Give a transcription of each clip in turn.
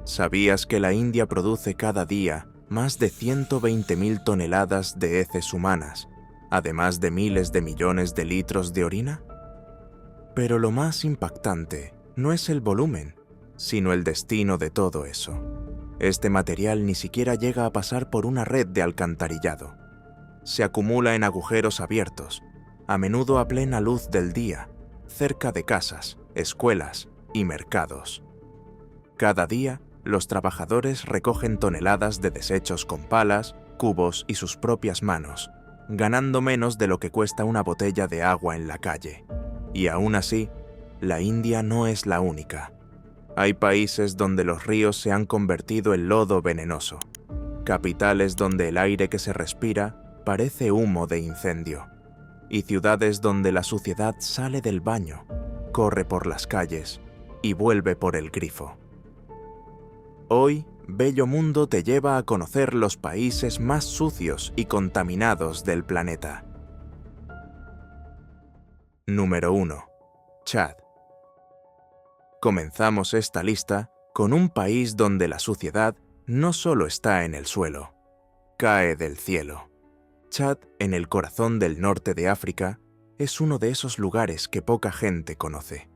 ¿Sabías que la India produce cada día más de 120.000 toneladas de heces humanas, además de miles de millones de litros de orina? Pero lo más impactante no es el volumen, sino el destino de todo eso. Este material ni siquiera llega a pasar por una red de alcantarillado. Se acumula en agujeros abiertos, a menudo a plena luz del día, cerca de casas, escuelas y mercados. Cada día, los trabajadores recogen toneladas de desechos con palas, cubos y sus propias manos, ganando menos de lo que cuesta una botella de agua en la calle. Y aún así, la India no es la única. Hay países donde los ríos se han convertido en lodo venenoso, capitales donde el aire que se respira parece humo de incendio, y ciudades donde la suciedad sale del baño, corre por las calles y vuelve por el grifo. Hoy, Bello Mundo te lleva a conocer los países más sucios y contaminados del planeta. Número 1. Chad. Comenzamos esta lista con un país donde la suciedad no solo está en el suelo, cae del cielo. Chad, en el corazón del norte de África, es uno de esos lugares que poca gente conoce,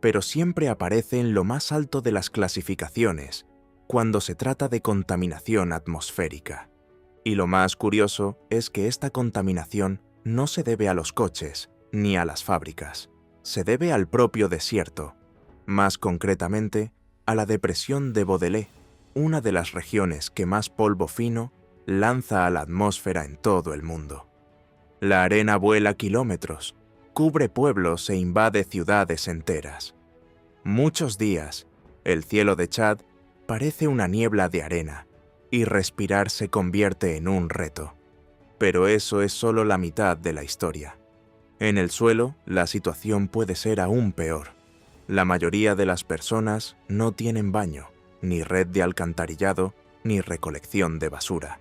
pero siempre aparece en lo más alto de las clasificaciones cuando se trata de contaminación atmosférica. Y lo más curioso es que esta contaminación no se debe a los coches ni a las fábricas, se debe al propio desierto, más concretamente a la depresión de Baudelais, una de las regiones que más polvo fino lanza a la atmósfera en todo el mundo. La arena vuela kilómetros, cubre pueblos e invade ciudades enteras. Muchos días, el cielo de Chad parece una niebla de arena, y respirar se convierte en un reto. Pero eso es solo la mitad de la historia. En el suelo, la situación puede ser aún peor. La mayoría de las personas no tienen baño, ni red de alcantarillado, ni recolección de basura.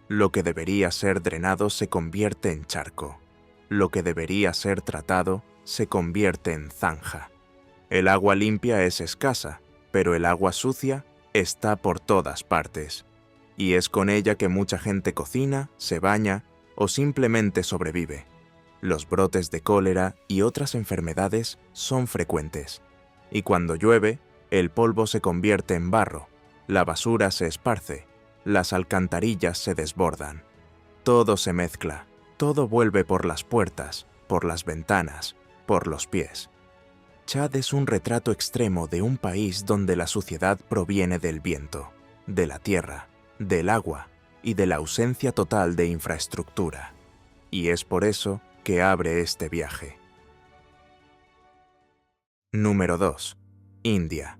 Lo que debería ser drenado se convierte en charco. Lo que debería ser tratado se convierte en zanja. El agua limpia es escasa, pero el agua sucia está por todas partes. Y es con ella que mucha gente cocina, se baña o simplemente sobrevive. Los brotes de cólera y otras enfermedades son frecuentes. Y cuando llueve, el polvo se convierte en barro, la basura se esparce, las alcantarillas se desbordan. Todo se mezcla, todo vuelve por las puertas, por las ventanas, por los pies. Chad es un retrato extremo de un país donde la suciedad proviene del viento, de la tierra, del agua y de la ausencia total de infraestructura. Y es por eso que abre este viaje. Número 2. India.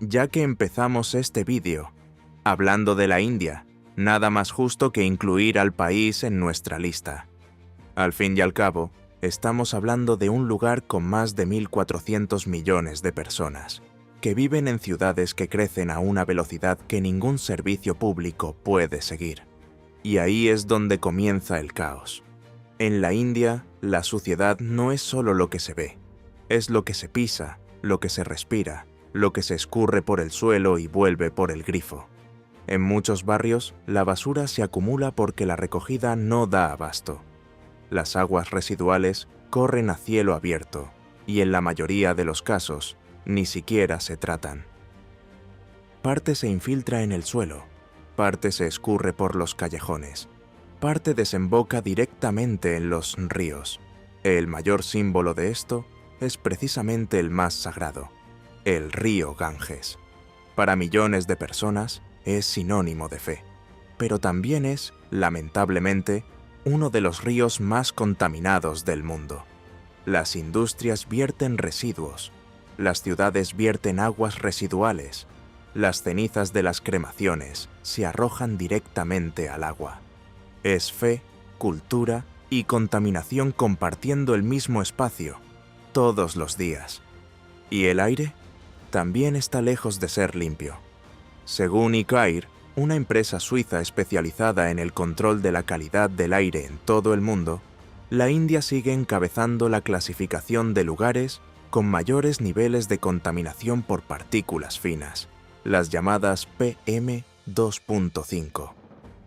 Ya que empezamos este vídeo hablando de la India, nada más justo que incluir al país en nuestra lista. Al fin y al cabo, estamos hablando de un lugar con más de 1.400 millones de personas, que viven en ciudades que crecen a una velocidad que ningún servicio público puede seguir. Y ahí es donde comienza el caos. En la India, la suciedad no es solo lo que se ve, es lo que se pisa, lo que se respira, lo que se escurre por el suelo y vuelve por el grifo. En muchos barrios, la basura se acumula porque la recogida no da abasto. Las aguas residuales corren a cielo abierto y en la mayoría de los casos ni siquiera se tratan. Parte se infiltra en el suelo, parte se escurre por los callejones, parte desemboca directamente en los ríos. El mayor símbolo de esto es precisamente el más sagrado, el río Ganges. Para millones de personas es sinónimo de fe, pero también es, lamentablemente, uno de los ríos más contaminados del mundo. Las industrias vierten residuos, las ciudades vierten aguas residuales, las cenizas de las cremaciones se arrojan directamente al agua. Es fe, cultura y contaminación compartiendo el mismo espacio, todos los días. ¿Y el aire? También está lejos de ser limpio. Según ICAIR, una empresa suiza especializada en el control de la calidad del aire en todo el mundo, la India sigue encabezando la clasificación de lugares con mayores niveles de contaminación por partículas finas. las llamadas PM2.5.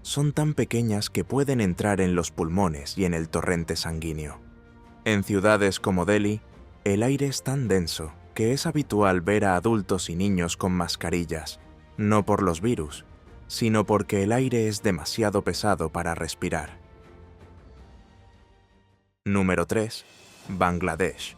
Son tan pequeñas que pueden entrar en los pulmones y en el torrente sanguíneo. En ciudades como Delhi, el aire es tan denso que es habitual ver a adultos y niños con mascarillas, no por los virus, sino porque el aire es demasiado pesado para respirar. Número 3. Bangladesh.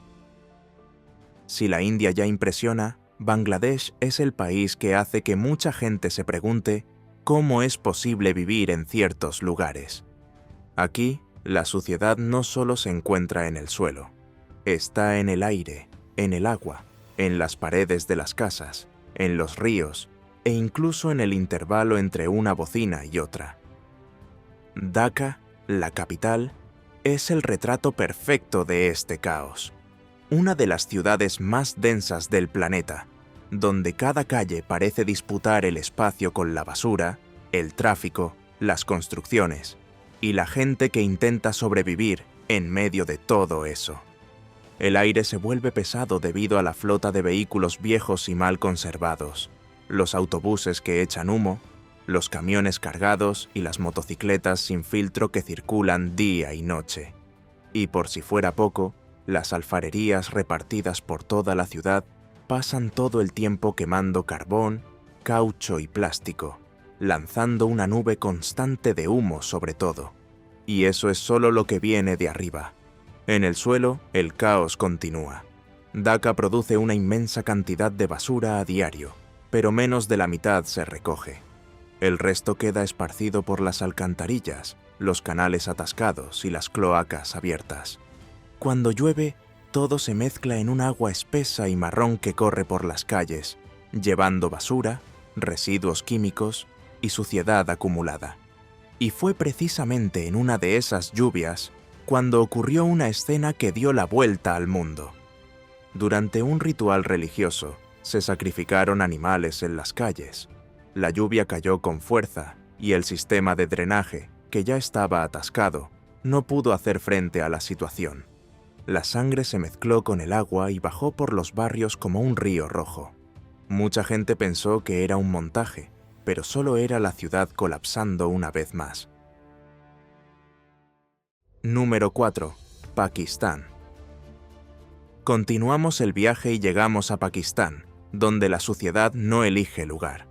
Si la India ya impresiona, Bangladesh es el país que hace que mucha gente se pregunte cómo es posible vivir en ciertos lugares. Aquí, la suciedad no solo se encuentra en el suelo, está en el aire, en el agua, en las paredes de las casas, en los ríos e incluso en el intervalo entre una bocina y otra. Dhaka, la capital, es el retrato perfecto de este caos. Una de las ciudades más densas del planeta, donde cada calle parece disputar el espacio con la basura, el tráfico, las construcciones y la gente que intenta sobrevivir en medio de todo eso. El aire se vuelve pesado debido a la flota de vehículos viejos y mal conservados, los autobuses que echan humo, los camiones cargados y las motocicletas sin filtro que circulan día y noche. Y por si fuera poco, las alfarerías repartidas por toda la ciudad pasan todo el tiempo quemando carbón, caucho y plástico, lanzando una nube constante de humo sobre todo. Y eso es solo lo que viene de arriba. En el suelo, el caos continúa. Dhaka produce una inmensa cantidad de basura a diario, pero menos de la mitad se recoge. El resto queda esparcido por las alcantarillas, los canales atascados y las cloacas abiertas. Cuando llueve, todo se mezcla en un agua espesa y marrón que corre por las calles, llevando basura, residuos químicos y suciedad acumulada. Y fue precisamente en una de esas lluvias cuando ocurrió una escena que dio la vuelta al mundo. Durante un ritual religioso, se sacrificaron animales en las calles. La lluvia cayó con fuerza y el sistema de drenaje, que ya estaba atascado, no pudo hacer frente a la situación. La sangre se mezcló con el agua y bajó por los barrios como un río rojo. Mucha gente pensó que era un montaje, pero solo era la ciudad colapsando una vez más. Número 4. Pakistán. Continuamos el viaje y llegamos a Pakistán, donde la suciedad no elige lugar.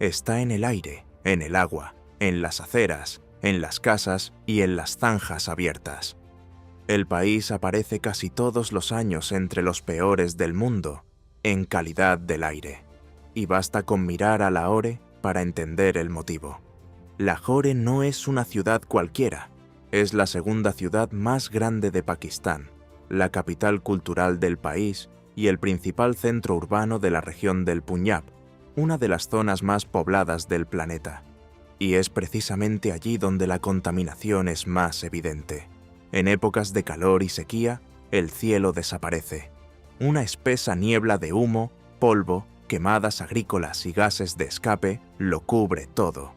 Está en el aire, en el agua, en las aceras, en las casas y en las zanjas abiertas. El país aparece casi todos los años entre los peores del mundo en calidad del aire, y basta con mirar a Lahore para entender el motivo. Lahore no es una ciudad cualquiera, es la segunda ciudad más grande de Pakistán, la capital cultural del país y el principal centro urbano de la región del Punjab, una de las zonas más pobladas del planeta. Y es precisamente allí donde la contaminación es más evidente. En épocas de calor y sequía, el cielo desaparece. Una espesa niebla de humo, polvo, quemadas agrícolas y gases de escape lo cubre todo.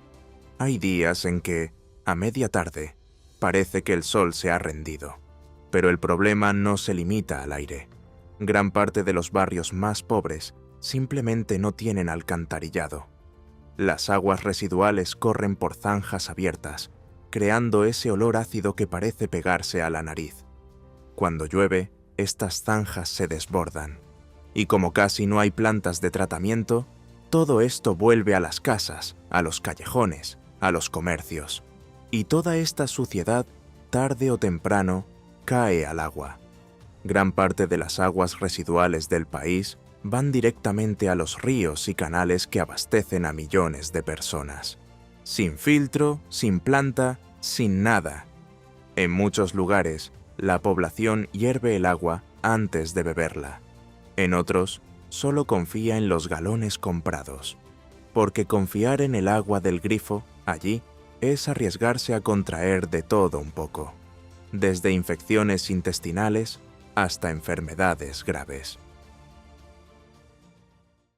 Hay días en que, a media tarde, parece que el sol se ha rendido. Pero el problema no se limita al aire. Gran parte de los barrios más pobres simplemente no tienen alcantarillado. Las aguas residuales corren por zanjas abiertas, creando ese olor ácido que parece pegarse a la nariz. Cuando llueve, estas zanjas se desbordan. Y como casi no hay plantas de tratamiento, todo esto vuelve a las casas, a los callejones, a los comercios. Y toda esta suciedad, tarde o temprano, cae al agua. Gran parte de las aguas residuales del país van directamente a los ríos y canales que abastecen a millones de personas. Sin filtro, sin planta, sin nada. En muchos lugares, la población hierve el agua antes de beberla. En otros, solo confía en los galones comprados. Porque confiar en el agua del grifo, allí, es arriesgarse a contraer de todo un poco. Desde infecciones intestinales hasta enfermedades graves.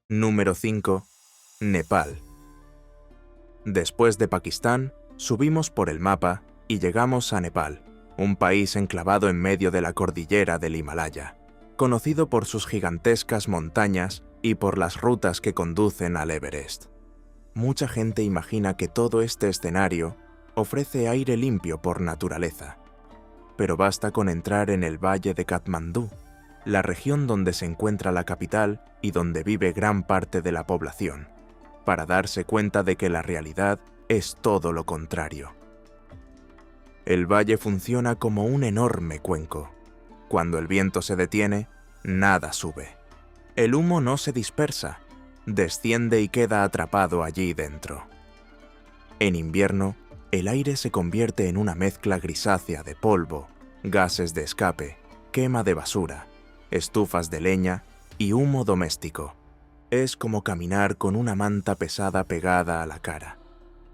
Número 5. Nepal. Después de Pakistán, subimos por el mapa y llegamos a Nepal, un país enclavado en medio de la cordillera del Himalaya, conocido por sus gigantescas montañas y por las rutas que conducen al Everest. Mucha gente imagina que todo este escenario ofrece aire limpio por naturaleza, pero basta con entrar en el valle de Katmandú, la región donde se encuentra la capital y donde vive gran parte de la población, para darse cuenta de que la realidad es todo lo contrario. El valle funciona como un enorme cuenco. Cuando el viento se detiene, nada sube. El humo no se dispersa, desciende y queda atrapado allí dentro. En invierno, el aire se convierte en una mezcla grisácea de polvo, gases de escape, quema de basura, estufas de leña y humo doméstico. Es como caminar con una manta pesada pegada a la cara.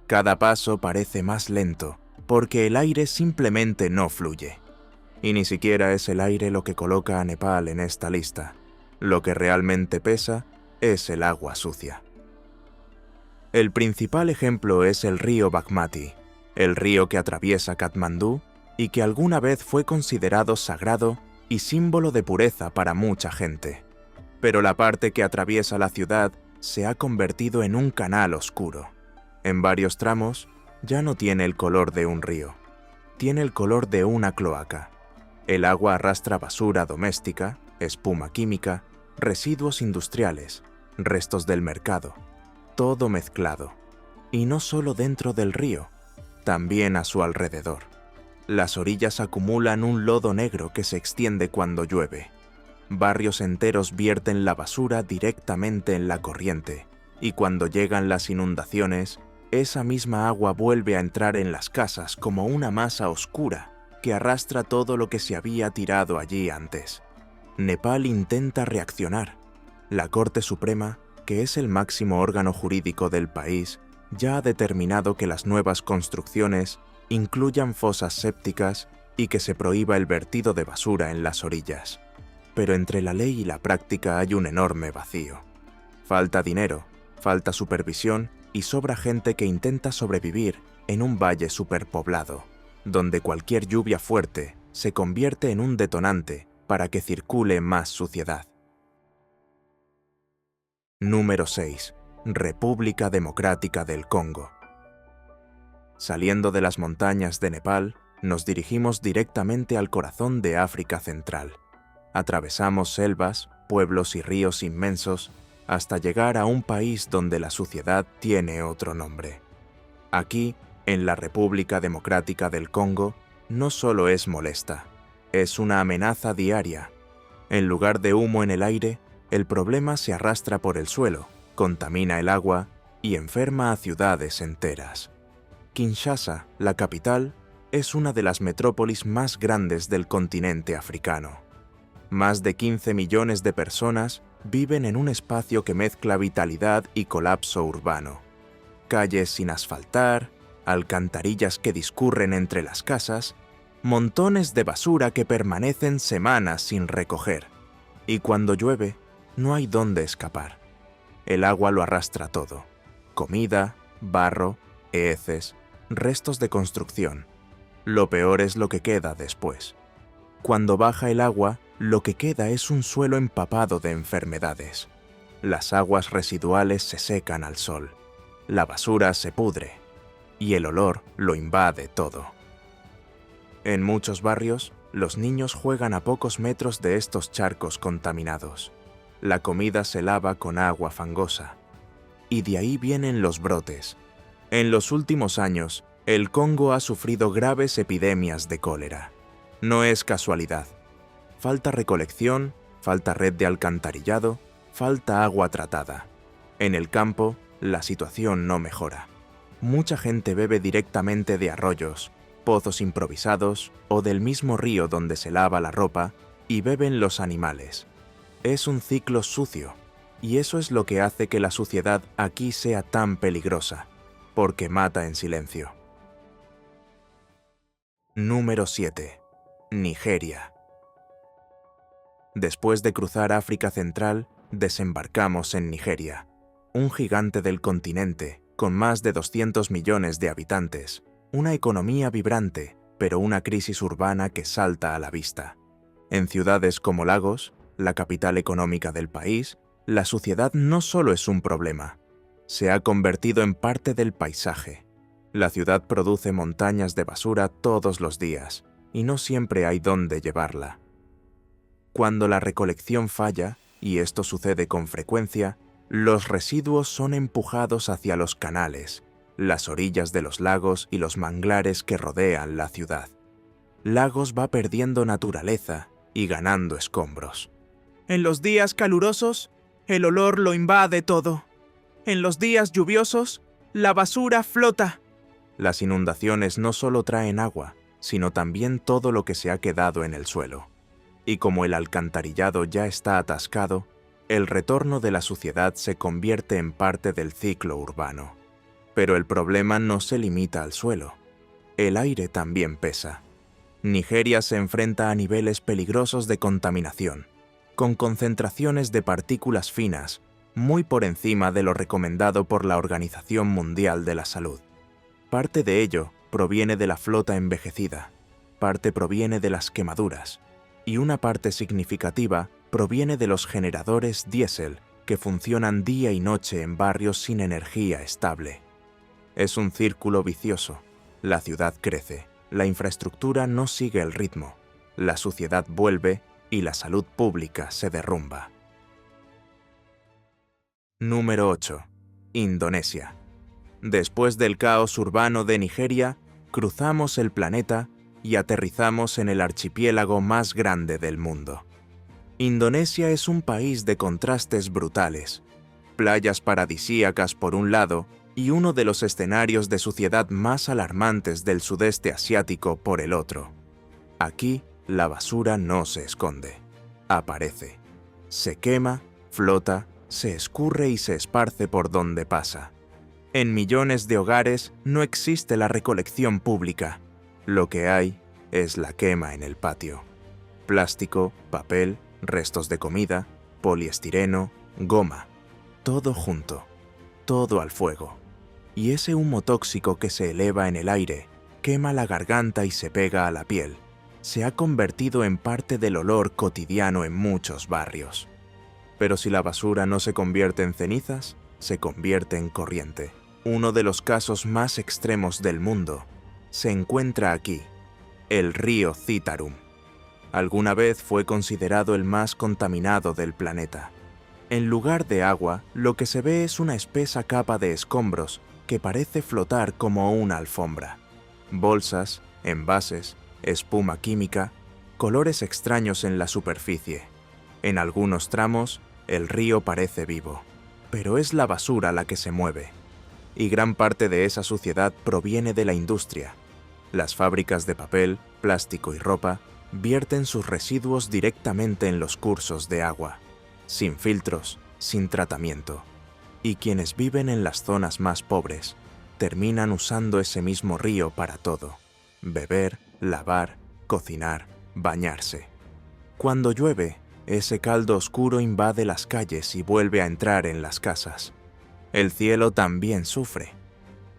Cada paso parece más lento, porque el aire simplemente no fluye. Y ni siquiera es el aire lo que coloca a Nepal en esta lista. Lo que realmente pesa es el agua sucia. El principal ejemplo es el río Bagmati, el río que atraviesa Katmandú y que alguna vez fue considerado sagrado y símbolo de pureza para mucha gente. Pero la parte que atraviesa la ciudad se ha convertido en un canal oscuro. En varios tramos ya no tiene el color de un río, tiene el color de una cloaca. El agua arrastra basura doméstica, espuma química, residuos industriales, restos del mercado, todo mezclado. Y no solo dentro del río, también a su alrededor. Las orillas acumulan un lodo negro que se extiende cuando llueve. Barrios enteros vierten la basura directamente en la corriente, y cuando llegan las inundaciones, esa misma agua vuelve a entrar en las casas como una masa oscura que arrastra todo lo que se había tirado allí antes. Nepal intenta reaccionar. La Corte Suprema, que es el máximo órgano jurídico del país, ya ha determinado que las nuevas construcciones incluyan fosas sépticas y que se prohíba el vertido de basura en las orillas. Pero entre la ley y la práctica hay un enorme vacío. Falta dinero, falta supervisión y sobra gente que intenta sobrevivir en un valle superpoblado, donde cualquier lluvia fuerte se convierte en un detonante para que circule más suciedad. Número 6. República Democrática del Congo. Saliendo de las montañas de Nepal, nos dirigimos directamente al corazón de África Central. Atravesamos selvas, pueblos y ríos inmensos hasta llegar a un país donde la suciedad tiene otro nombre. Aquí, en la República Democrática del Congo, no solo es molesta, es una amenaza diaria. En lugar de humo en el aire, el problema se arrastra por el suelo, contamina el agua y enferma a ciudades enteras. Kinshasa, la capital, es una de las metrópolis más grandes del continente africano. Más de 15 millones de personas viven en un espacio que mezcla vitalidad y colapso urbano. Calles sin asfaltar, alcantarillas que discurren entre las casas, montones de basura que permanecen semanas sin recoger. Y cuando llueve, no hay dónde escapar. El agua lo arrastra todo. Comida, barro, heces, restos de construcción. Lo peor es lo que queda después. Cuando baja el agua, lo que queda es un suelo empapado de enfermedades. Las aguas residuales se secan al sol. La basura se pudre. Y el olor lo invade todo. En muchos barrios, los niños juegan a pocos metros de estos charcos contaminados. La comida se lava con agua fangosa. Y de ahí vienen los brotes. En los últimos años, el Congo ha sufrido graves epidemias de cólera. No es casualidad. Falta recolección, falta red de alcantarillado, falta agua tratada. En el campo, la situación no mejora. Mucha gente bebe directamente de arroyos, pozos improvisados o del mismo río donde se lava la ropa y beben los animales. Es un ciclo sucio, y eso es lo que hace que la suciedad aquí sea tan peligrosa, porque mata en silencio. Número 7. Nigeria. Después de cruzar África Central, desembarcamos en Nigeria, un gigante del continente con más de 200 millones de habitantes, una economía vibrante, pero una crisis urbana que salta a la vista. En ciudades como Lagos, la capital económica del país, La suciedad no solo es un problema, se ha convertido en parte del paisaje. La ciudad produce montañas de basura todos los días y no siempre hay dónde llevarla. Cuando la recolección falla, y esto sucede con frecuencia, los residuos son empujados hacia los canales, las orillas de los lagos y los manglares que rodean la ciudad. Lagos va perdiendo naturaleza y ganando escombros. En los días calurosos, el olor lo invade todo. En los días lluviosos, la basura flota. Las inundaciones no solo traen agua, sino también todo lo que se ha quedado en el suelo. Y como el alcantarillado ya está atascado, el retorno de la suciedad se convierte en parte del ciclo urbano. Pero el problema no se limita al suelo. El aire también pesa. Nigeria se enfrenta a niveles peligrosos de contaminación, con concentraciones de partículas finas muy por encima de lo recomendado por la Organización Mundial de la Salud. Parte de ello proviene de la flota envejecida, parte proviene de las quemaduras, y una parte significativa proviene de los generadores diésel que funcionan día y noche en barrios sin energía estable. Es un círculo vicioso. La ciudad crece, la infraestructura no sigue el ritmo, la suciedad vuelve y la salud pública se derrumba. Número 8. Indonesia. Después del caos urbano de Nigeria, cruzamos el planeta y aterrizamos en el archipiélago más grande del mundo. Indonesia es un país de contrastes brutales. Playas paradisíacas por un lado y uno de los escenarios de suciedad más alarmantes del sudeste asiático por el otro. Aquí, la basura no se esconde. Aparece. Se quema, flota, se escurre y se esparce por donde pasa. En millones de hogares no existe la recolección pública. Lo que hay es la quema en el patio. Plástico, papel, restos de comida, poliestireno, goma. Todo junto. Todo al fuego. Y ese humo tóxico que se eleva en el aire, quema la garganta y se pega a la piel, se ha convertido en parte del olor cotidiano en muchos barrios. Pero si la basura no se convierte en cenizas, se convierte en corriente. Uno de los casos más extremos del mundo se encuentra aquí, el río Citarum. Alguna vez fue considerado el más contaminado del planeta. En lugar de agua, lo que se ve es una espesa capa de escombros que parece flotar como una alfombra. Bolsas, envases, espuma química, colores extraños en la superficie. En algunos tramos, el río parece vivo, pero es la basura la que se mueve. Y gran parte de esa suciedad proviene de la industria. Las fábricas de papel, plástico y ropa vierten sus residuos directamente en los cursos de agua, sin filtros, sin tratamiento. Y quienes viven en las zonas más pobres terminan usando ese mismo río para todo: beber, lavar, cocinar, bañarse. Cuando llueve, ese caldo oscuro invade las calles y vuelve a entrar en las casas. El cielo también sufre.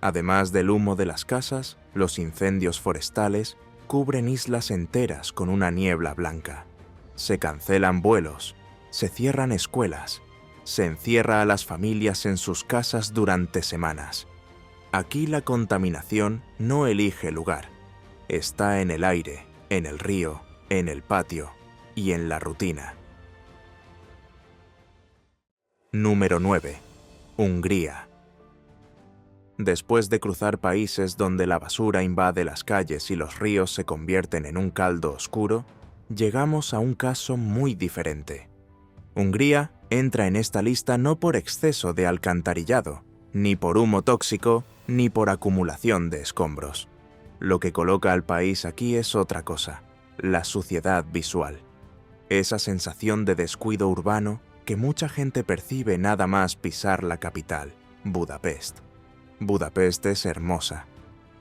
Además del humo de las casas, los incendios forestales cubren islas enteras con una niebla blanca. Se cancelan vuelos, se cierran escuelas, se encierra a las familias en sus casas durante semanas. Aquí la contaminación no elige lugar. Está en el aire, en el río, en el patio y en la rutina. Número 9. Hungría. Después de cruzar países donde la basura invade las calles y los ríos se convierten en un caldo oscuro, llegamos a un caso muy diferente. Hungría entra en esta lista no por exceso de alcantarillado, ni por humo tóxico, ni por acumulación de escombros. Lo que coloca al país aquí es otra cosa: la suciedad visual. Esa sensación de descuido urbano que mucha gente percibe nada más pisar la capital, Budapest. Budapest es hermosa.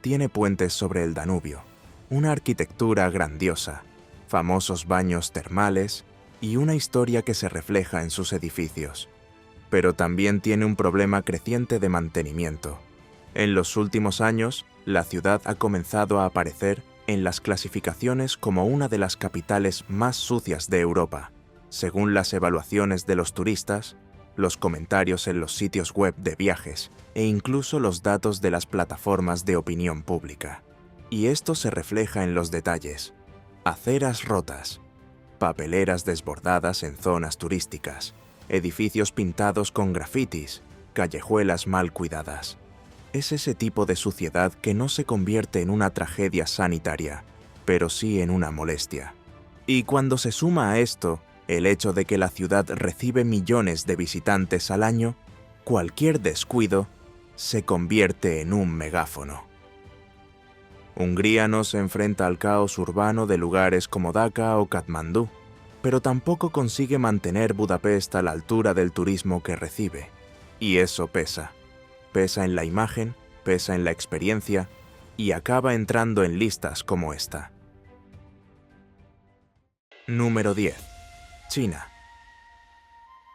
Tiene puentes sobre el Danubio, una arquitectura grandiosa, famosos baños termales y una historia que se refleja en sus edificios. Pero también tiene un problema creciente de mantenimiento. En los últimos años, la ciudad ha comenzado a aparecer en las clasificaciones como una de las capitales más sucias de Europa. Según las evaluaciones de los turistas, los comentarios en los sitios web de viajes e incluso los datos de las plataformas de opinión pública. Y esto se refleja en los detalles: aceras rotas, papeleras desbordadas en zonas turísticas, edificios pintados con grafitis, callejuelas mal cuidadas. Es ese tipo de suciedad que no se convierte en una tragedia sanitaria, pero sí en una molestia. Y cuando se suma a esto el hecho de que la ciudad recibe millones de visitantes al año, cualquier descuido se convierte en un megáfono. Hungría no se enfrenta al caos urbano de lugares como Daca o Katmandú, pero tampoco consigue mantener Budapest a la altura del turismo que recibe. Y eso pesa. Pesa en la imagen, pesa en la experiencia y acaba entrando en listas como esta. Número 10. China.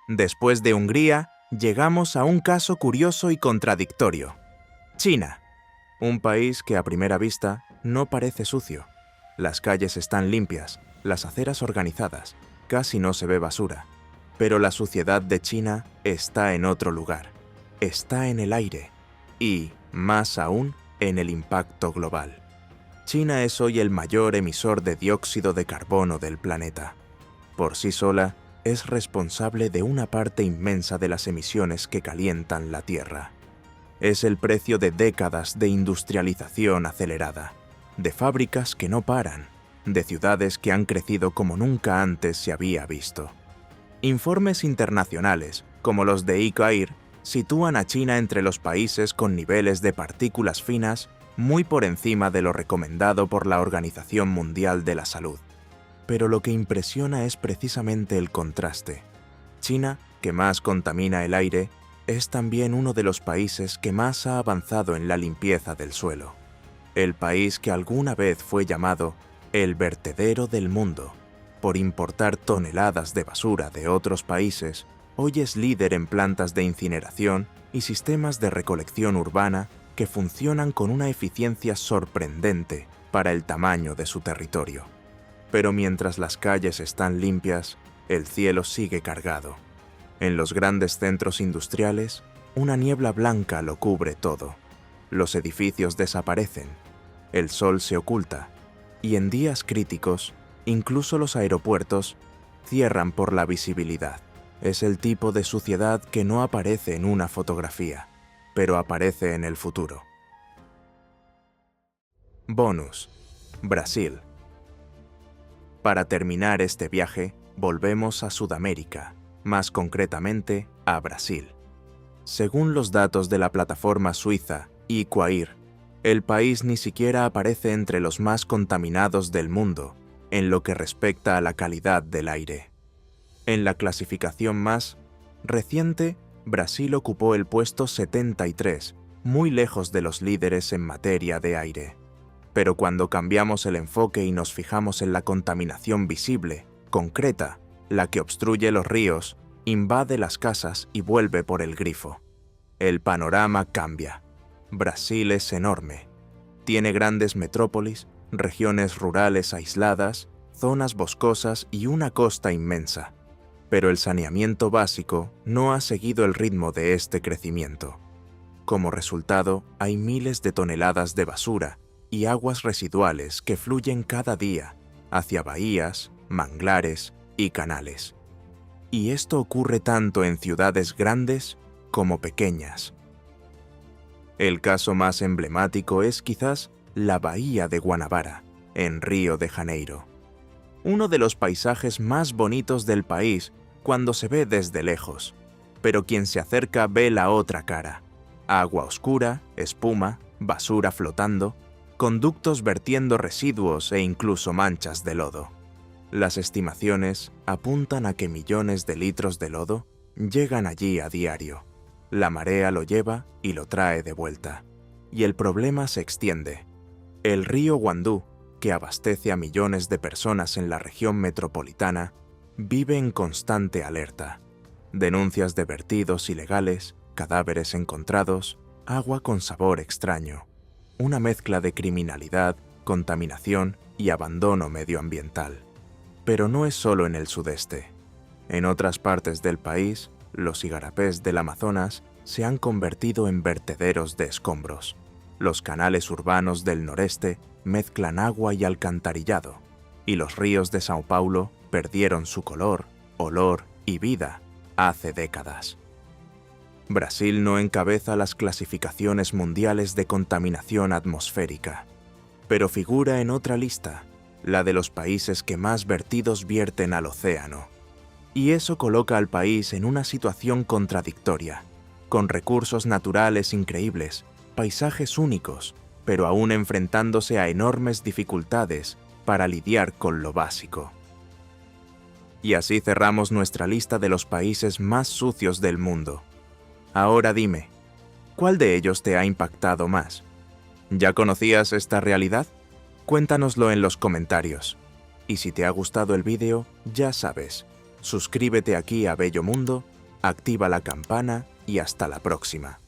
Después de Hungría, llegamos a un caso curioso y contradictorio. China. Un país que a primera vista no parece sucio. Las calles están limpias, las aceras organizadas, casi no se ve basura. Pero la suciedad de China está en otro lugar. Está en el aire y, más aún, en el impacto global. China es hoy el mayor emisor de dióxido de carbono del planeta. Por sí sola, es responsable de una parte inmensa de las emisiones que calientan la Tierra. Es el precio de décadas de industrialización acelerada, de fábricas que no paran, de ciudades que han crecido como nunca antes se había visto. Informes internacionales, como los de ICAIR, sitúan a China entre los países con niveles de partículas finas muy por encima de lo recomendado por la Organización Mundial de la Salud. Pero lo que impresiona es precisamente el contraste. China, que más contamina el aire, es también uno de los países que más ha avanzado en la limpieza del suelo. El país que alguna vez fue llamado el vertedero del mundo, por importar toneladas de basura de otros países, hoy es líder en plantas de incineración y sistemas de recolección urbana que funcionan con una eficiencia sorprendente para el tamaño de su territorio. Pero mientras las calles están limpias, el cielo sigue cargado. En los grandes centros industriales, una niebla blanca lo cubre todo. Los edificios desaparecen, el sol se oculta, y en días críticos, incluso los aeropuertos cierran por la visibilidad. Es el tipo de suciedad que no aparece en una fotografía, pero aparece en el futuro. Bonus: Brasil. Para terminar este viaje, volvemos a Sudamérica, más concretamente a Brasil. Según los datos de la plataforma suiza IQAIR, el país ni siquiera aparece entre los más contaminados del mundo en lo que respecta a la calidad del aire. En la clasificación más reciente, Brasil ocupó el puesto 73, muy lejos de los líderes en materia de aire. Pero cuando cambiamos el enfoque y nos fijamos en la contaminación visible, concreta, la que obstruye los ríos, invade las casas y vuelve por el grifo, el panorama cambia. Brasil es enorme. Tiene grandes metrópolis, regiones rurales aisladas, zonas boscosas y una costa inmensa. Pero el saneamiento básico no ha seguido el ritmo de este crecimiento. Como resultado, hay miles de toneladas de basura y aguas residuales que fluyen cada día hacia bahías, manglares y canales. Y esto ocurre tanto en ciudades grandes como pequeñas. El caso más emblemático es quizás la bahía de Guanabara, en Río de Janeiro. Uno de los paisajes más bonitos del país cuando se ve desde lejos, pero quien se acerca ve la otra cara: agua oscura, espuma, basura flotando, conductos vertiendo residuos e incluso manchas de lodo. Las estimaciones apuntan a que millones de litros de lodo llegan allí a diario. La marea lo lleva y lo trae de vuelta. Y el problema se extiende. El río Guandú, que abastece a millones de personas en la región metropolitana, vive en constante alerta. Denuncias de vertidos ilegales, cadáveres encontrados, agua con sabor extraño. Una mezcla de criminalidad, contaminación y abandono medioambiental. Pero no es solo en el sudeste. En otras partes del país, Los igarapés del Amazonas se han convertido en vertederos de escombros. Los canales urbanos del noreste mezclan agua y alcantarillado, y los ríos de São Paulo perdieron su color, olor y vida hace décadas. Brasil no encabeza las clasificaciones mundiales de contaminación atmosférica, pero figura en otra lista, la de los países que más vertidos vierten al océano. Y eso coloca al país en una situación contradictoria, con recursos naturales increíbles, paisajes únicos, pero aún enfrentándose a enormes dificultades para lidiar con lo básico. Y así cerramos nuestra lista de los países más sucios del mundo. Ahora dime, ¿cuál de ellos te ha impactado más? ¿Ya conocías esta realidad? Cuéntanoslo en los comentarios. Y si te ha gustado el vídeo, ya sabes, suscríbete aquí a Bello Mundo, activa la campana y hasta la próxima.